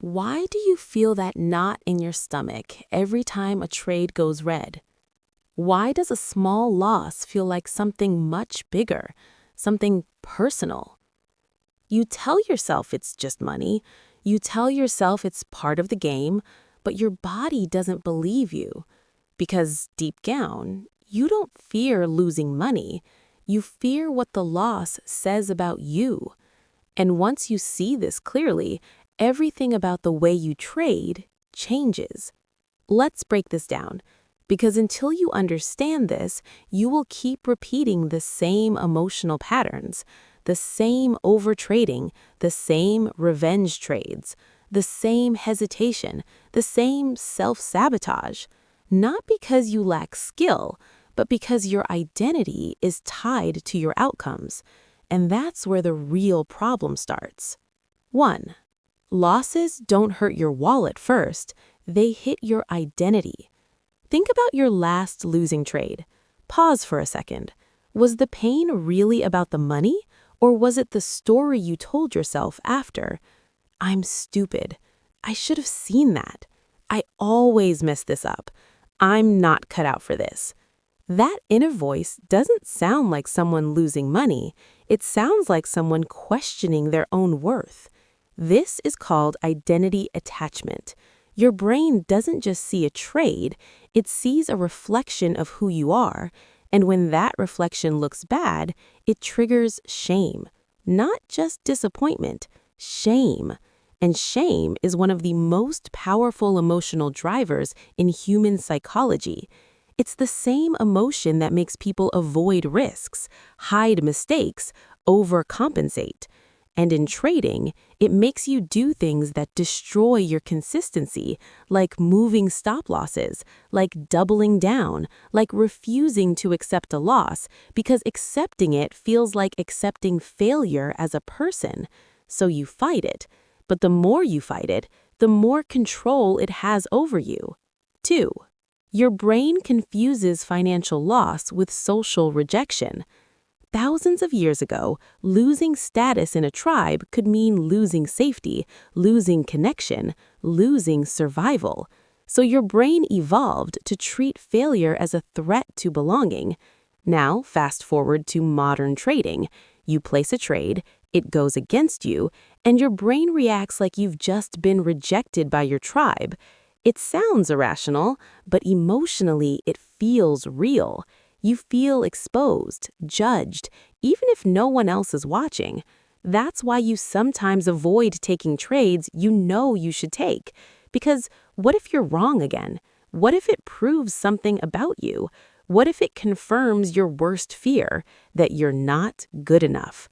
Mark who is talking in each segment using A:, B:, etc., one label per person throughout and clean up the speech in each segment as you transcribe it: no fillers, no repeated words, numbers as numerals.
A: Why do you feel that knot in your stomach every time a trade goes red? Why does a small loss feel like something much bigger, something personal? You tell yourself it's just money. You tell yourself it's part of the game, but your body doesn't believe you. Because deep down, you don't fear losing money. You fear what the loss says about you. And once you see this clearly, everything about the way you trade changes. Let's break this down, because until you understand this, you will keep repeating the same emotional patterns, the same overtrading, the same revenge trades, the same hesitation, the same self-sabotage. Not because you lack skill, but because your identity is tied to your outcomes. And that's where the real problem starts. 1. Losses don't hurt your wallet first, they hit your identity. Think about your last losing trade. Pause for a second. Was the pain really about the money, or was it the story you told yourself after? I'm stupid. I should have seen that. I always mess this up. I'm not cut out for this. That inner voice doesn't sound like someone losing money. It sounds like someone questioning their own worth. This is called identity attachment. Your brain doesn't just see a trade, it sees a reflection of who you are, and when that reflection looks bad, it triggers shame. Not just disappointment, shame. And shame is one of the most powerful emotional drivers in human psychology. It's the same emotion that makes people avoid risks, hide mistakes, overcompensate. And in trading, it makes you do things that destroy your consistency, like moving stop losses, like doubling down, like refusing to accept a loss, because accepting it feels like accepting failure as a person. So you fight it. But the more you fight it, the more control it has over you. 2. Your brain confuses financial loss with social rejection. Thousands of years ago, losing status in a tribe could mean losing safety, losing connection, losing survival. So your brain evolved to treat failure as a threat to belonging. Now, fast forward to modern trading. You place a trade, it goes against you, and your brain reacts like you've just been rejected by your tribe. It sounds irrational, but emotionally it feels real. You feel exposed, judged, even if no one else is watching. That's why you sometimes avoid taking trades you know you should take. Because what if you're wrong again? What if it proves something about you? What if it confirms your worst fear, that you're not good enough?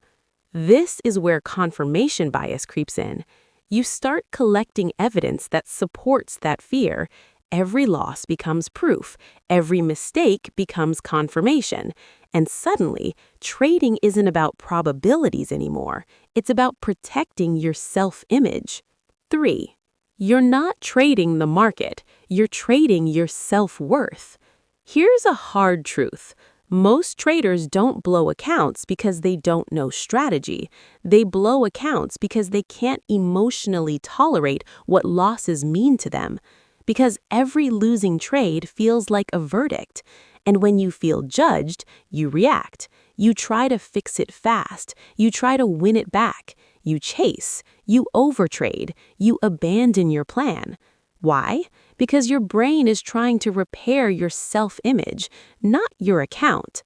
A: This is where confirmation bias creeps in. You start collecting evidence that supports that fear. Every loss becomes proof. Every mistake becomes confirmation. And suddenly, trading isn't about probabilities anymore. It's about protecting your self-image. 3. You're not trading the market. You're trading your self-worth. Here's a hard truth. Most traders don't blow accounts because they don't know strategy. They blow accounts because they can't emotionally tolerate what losses mean to them. Because every losing trade feels like a verdict. And when you feel judged, you react. You try to fix it fast. You try to win it back. You chase. You overtrade. You abandon your plan. Why? Because your brain is trying to repair your self-image, not your account.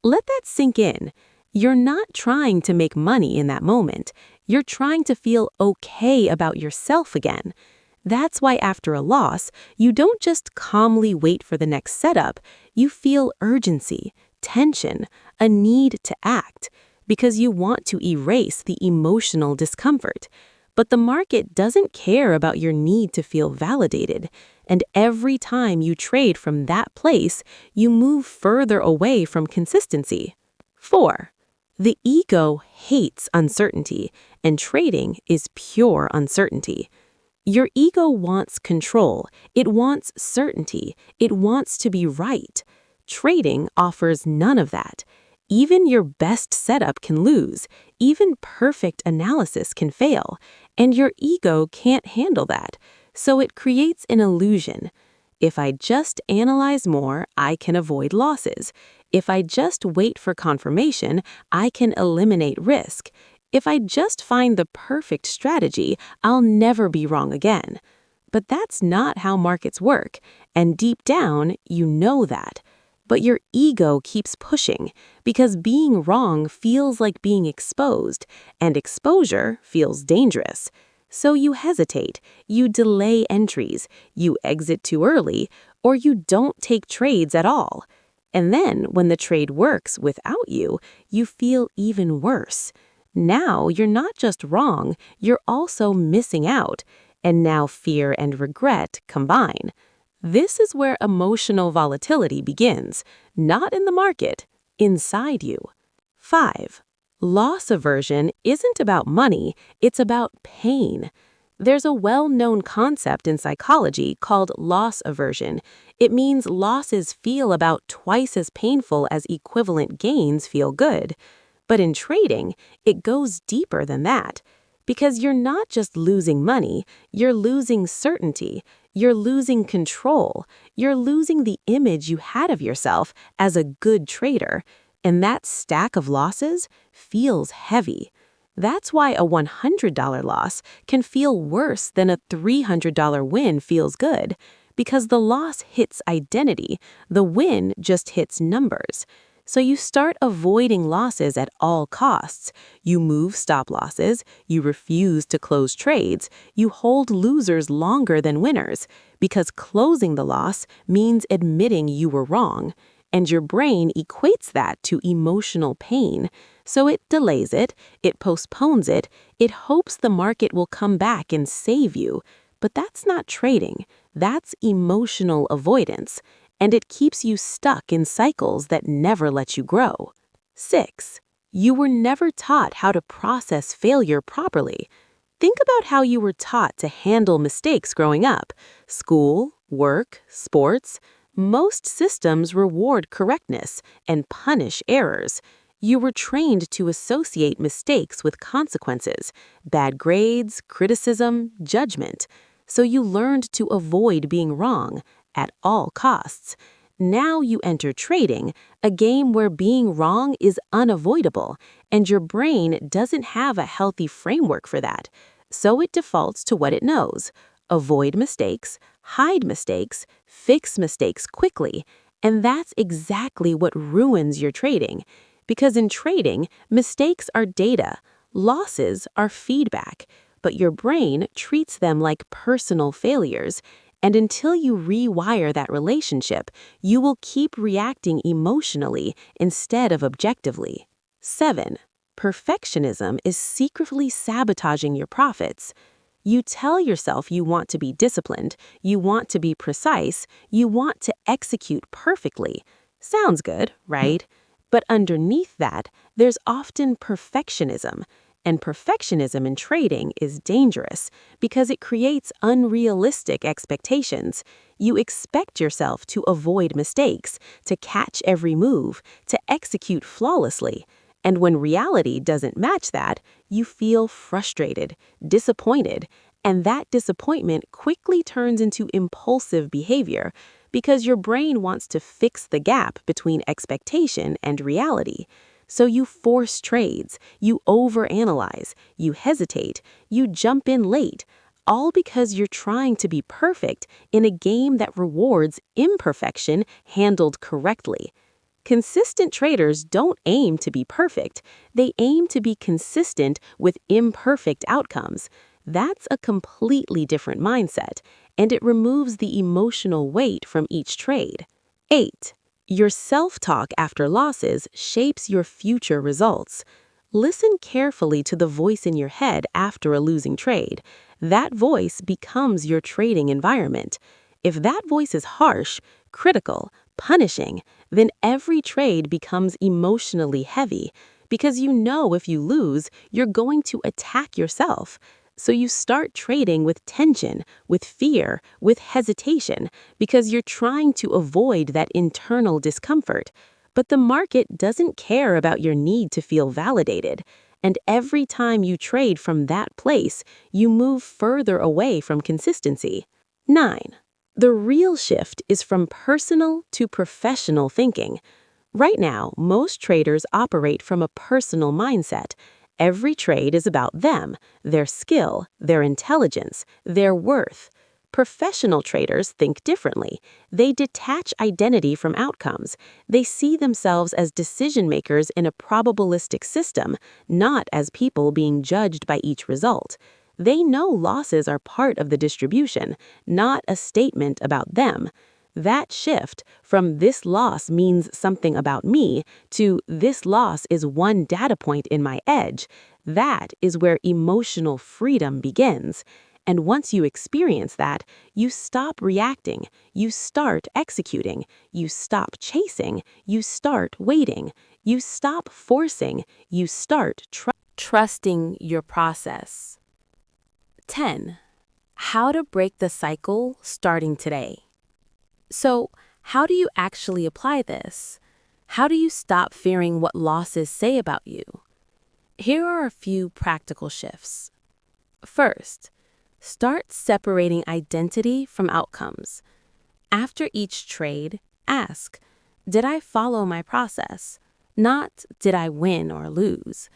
A: Let that sink in. You're not trying to make money in that moment. You're trying to feel okay about yourself again. That's why after a loss, you don't just calmly wait for the next setup. You feel urgency, tension, a need to act, because you want to erase the emotional discomfort. But the market doesn't care about your need to feel validated, and every time you trade from that place, you move further away from consistency. 4. The ego hates uncertainty, and trading is pure uncertainty. Your ego wants control, it wants certainty, it wants to be right. Trading offers none of that. Even your best setup can lose, even perfect analysis can fail, And your ego can't handle that, so it creates an illusion. If I just analyze more, I can avoid losses. If I just wait for confirmation, I can eliminate risk. If I just find the perfect strategy, I'll never be wrong again. But that's not how markets work, and deep down, you know that. But your ego keeps pushing, because being wrong feels like being exposed, and exposure feels dangerous. So you hesitate, you delay entries, you exit too early, or you don't take trades at all. And then, when the trade works without you, you feel even worse. Now you're not just wrong, you're also missing out. And now fear and regret combine. This is where emotional volatility begins, not in the market, inside you. 5. Loss aversion isn't about money, it's about pain. There's a well-known concept in psychology called loss aversion. It means losses feel about twice as painful as equivalent gains feel good. But in trading, it goes deeper than that. Because you're not just losing money, you're losing certainty, you're losing control, you're losing the image you had of yourself as a good trader. And that stack of losses feels heavy. That's why a $100 loss can feel worse than a $300 win feels good. Because the loss hits identity, the win just hits numbers. So you start avoiding losses at all costs. You move stop losses, you refuse to close trades, you hold losers longer than winners, because closing the loss means admitting you were wrong. And your brain equates that to emotional pain. So it delays it, it postpones it, it hopes the market will come back and save you. But that's not trading, that's emotional avoidance. And it keeps you stuck in cycles that never let you grow. 6. You were never taught how to process failure properly. Think about how you were taught to handle mistakes growing up. School, work, sports. Most systems reward correctness and punish errors. You were trained to associate mistakes with consequences, bad grades, criticism, judgment. So you learned to avoid being wrong at all costs. Now you enter trading, a game where being wrong is unavoidable, and your brain doesn't have a healthy framework for that. So it defaults to what it knows. Avoid mistakes, hide mistakes, fix mistakes quickly. And that's exactly what ruins your trading. Because in trading, mistakes are data, losses are feedback, but your brain treats them like personal failures. And until you rewire that relationship, you will keep reacting emotionally instead of objectively. 7. Perfectionism is secretly sabotaging your profits. You tell yourself you want to be disciplined, you want to be precise, you want to execute perfectly. Sounds good, right? But underneath that, there's often perfectionism. And perfectionism in trading is dangerous because it creates unrealistic expectations. You expect yourself to avoid mistakes, to catch every move, to execute flawlessly. And when reality doesn't match that, you feel frustrated, disappointed, and that disappointment quickly turns into impulsive behavior because your brain wants to fix the gap between expectation and reality. So you force trades, you overanalyze, you hesitate, you jump in late, all because you're trying to be perfect in a game that rewards imperfection handled correctly. Consistent traders don't aim to be perfect, they aim to be consistent with imperfect outcomes. That's a completely different mindset, and it removes the emotional weight from each trade. 8. Your self-talk after losses shapes your future results. Listen carefully to the voice in your head after a losing trade. That voice becomes your trading environment. If that voice is harsh, critical, punishing, then every trade becomes emotionally heavy because you know if you lose, you're going to attack yourself. So you start trading with tension, with fear, with hesitation, because you're trying to avoid that internal discomfort. But the market doesn't care about your need to feel validated. And every time you trade from that place, you move further away from consistency. 9. The real shift is from personal to professional thinking. Right now, most traders operate from a personal mindset. Every trade is about them, their skill, their intelligence, their worth. Professional traders think differently. They detach identity from outcomes. They see themselves as decision makers in a probabilistic system, not as people being judged by each result. They know losses are part of the distribution, not a statement about them. That shift from "this loss means something about me" to "this loss is one data point in my edge," that is where emotional freedom begins. And once you experience that, you stop reacting, you start executing, you stop chasing, you start waiting, you stop forcing, you start trusting your process. 10. How to break the cycle starting today. So, how do you actually apply this? How do you stop fearing what losses say about you? Here are a few practical shifts. First, start separating identity from outcomes. After each trade, ask, did I follow my process? Not, did I win or lose?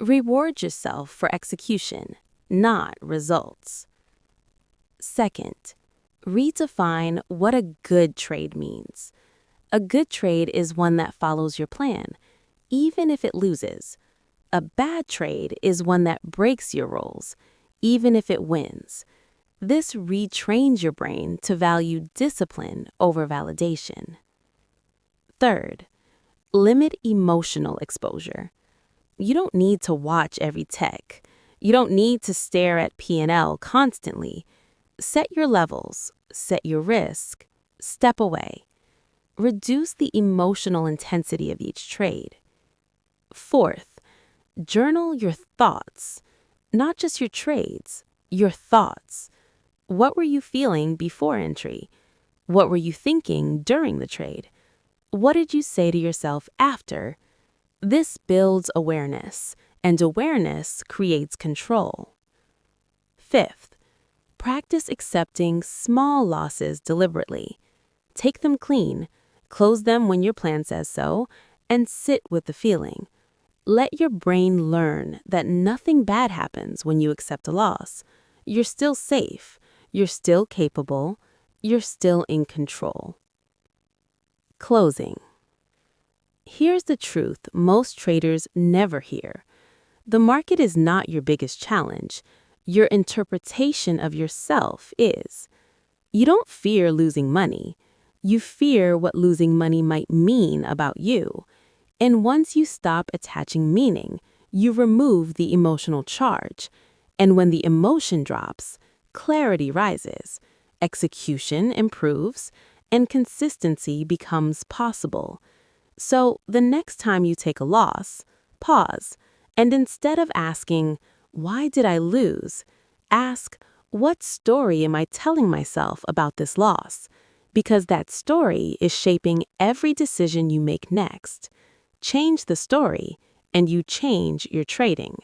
A: Reward yourself for execution, not results. Second, redefine what a good trade means. A good trade is one that follows your plan, even if it loses. A bad trade is one that breaks your rules, even if it wins. This retrains your brain to value discipline over validation. Third, limit emotional exposure. You don't need to watch every tech. You don't need to stare at P&L constantly. Set your levels, set your risk, step away. Reduce the emotional intensity of each trade. Fourth, journal your thoughts, not just your trades, your thoughts. What were you feeling before entry? What were you thinking during the trade? What did you say to yourself after? This builds awareness, and awareness creates control. Fifth, practice accepting small losses deliberately. Take them clean, close them when your plan says so, and sit with the feeling. Let your brain learn that nothing bad happens when you accept a loss. You're still safe, you're still capable, you're still in control. Closing. Here's the truth most traders never hear. The market is not your biggest challenge. Your interpretation of yourself is. You don't fear losing money. You fear what losing money might mean about you. And once you stop attaching meaning, you remove the emotional charge. And when the emotion drops, clarity rises, execution improves, and consistency becomes possible. So the next time you take a loss, pause, and instead of asking, "Why did I lose?" ask, "What story am I telling myself about this loss?" Because that story is shaping every decision you make next. Change the story, and you change your trading.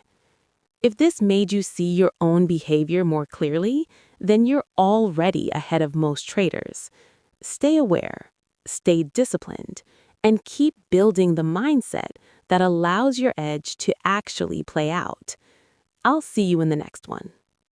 A: If this made you see your own behavior more clearly, then you're already ahead of most traders. Stay aware, stay disciplined, and keep building the mindset that allows your edge to actually play out. I'll see you in the next one.